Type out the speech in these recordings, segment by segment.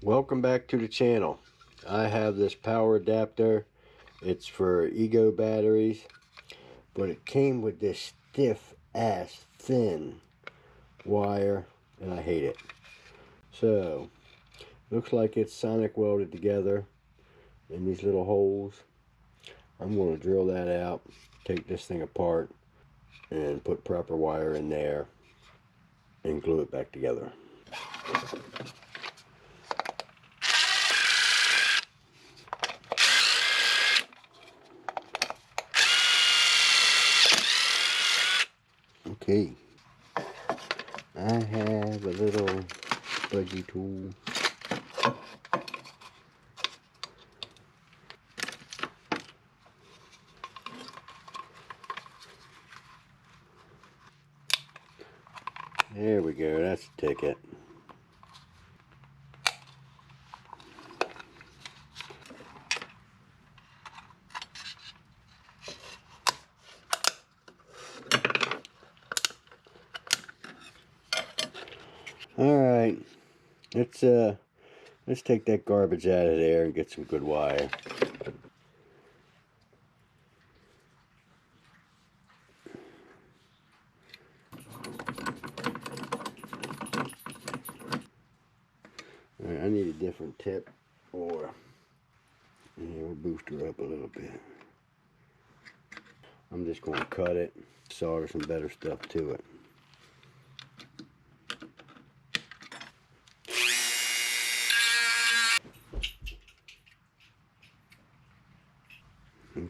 Welcome back to the channel. I have this power adapter. It's for Ego batteries, but it came with this stiff ass thin wire and I hate it. So looks like it's sonic welded together in these little holes. I'm going to drill that out, take this thing apart and put proper wire in there and glue it back together. Okay, I have a little budgie tool. There we go, that's a ticket. Alright, let's take that garbage out of there and get some good wire. Alright, I need a different tip, or we'll boost her up a little bit. I'm just going to cut it, solder some better stuff to it.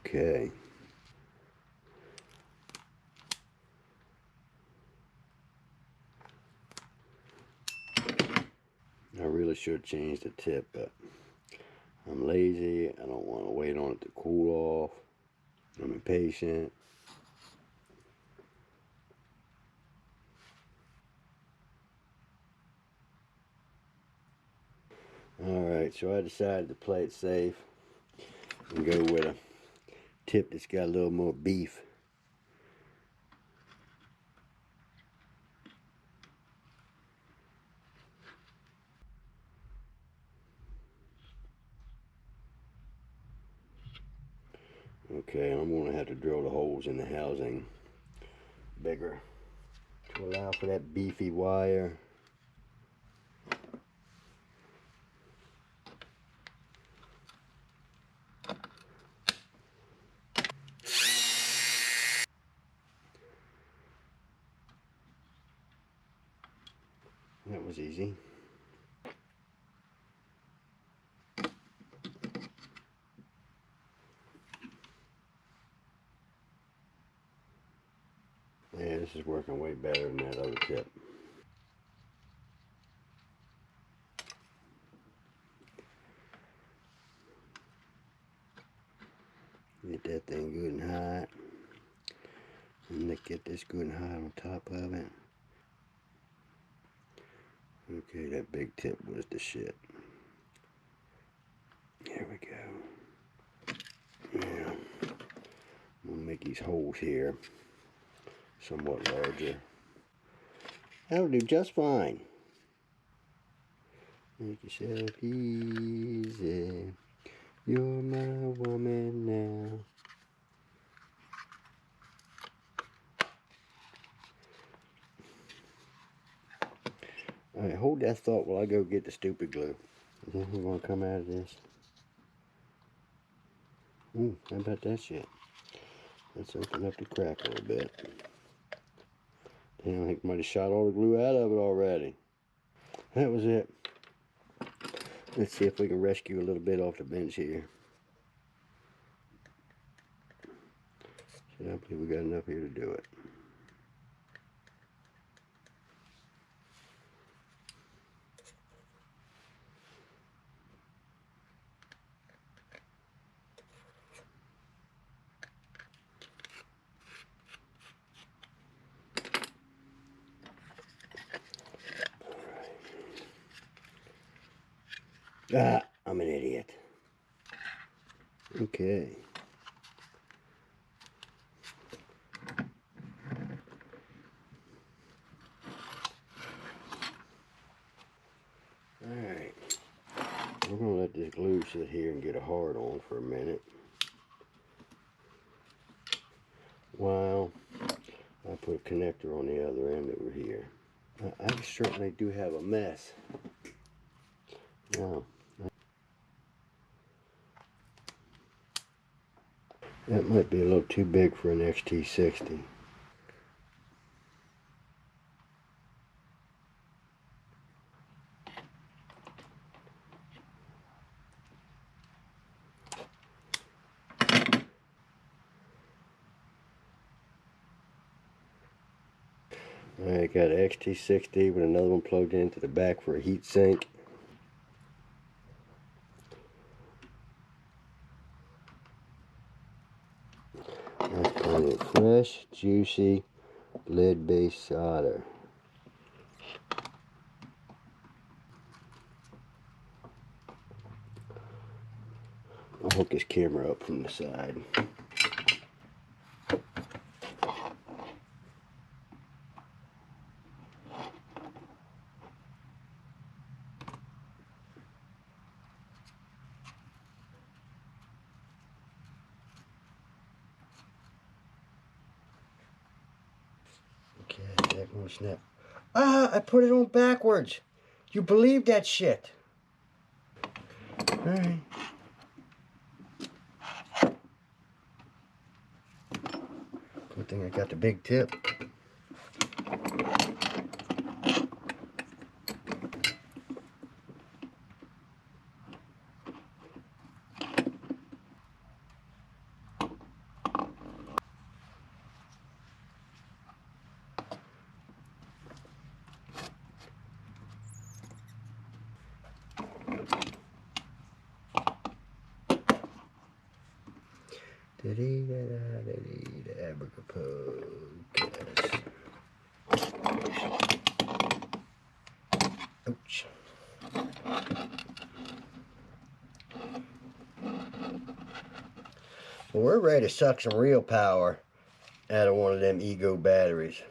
Okay. I really should change the tip, but I'm lazy. I don't want to wait on it to cool off. I'm impatient. Alright, so I decided to play it safe and go with a tip that's got a little more beef. Okay, I'm going to have to drill the holes in the housing bigger to allow for that beefy wire. That was easy. Yeah, this is working way better than that other tip. Get that thing good and hot. And let's get this good and hot on top of it. Okay, that big tip was the shit. There we go. Yeah. I'm gonna make these holes here somewhat larger. That'll do just fine. Make yourself easy. You're my woman now. Alright, hold that thought while I go get the stupid glue. Is anything gonna come out of this? Ooh, how about that shit? Let's open up the crack a little bit. Damn, I think I might have shot all the glue out of it already. That was it. Let's see if we can rescue a little bit off the bench here. So I believe we got enough here to do it. Ah, I'm an idiot. Okay. Alright. this glue sit here and get a hard on for a minute while I put a connector on the other end over here. I certainly do have a mess. Now, that might be a little too big for an XT60. I got an XT60 with another one plugged into the back for a heat sink. That's plenty of fresh, juicy, lead-based solder. I'll hook this camera up from the side. Okay, that one snap. Ah, I put it on backwards. You believe that shit? Alright. Good thing I got the big tip. Ouch. Well, we're ready to suck some real power out of one of them Ego batteries.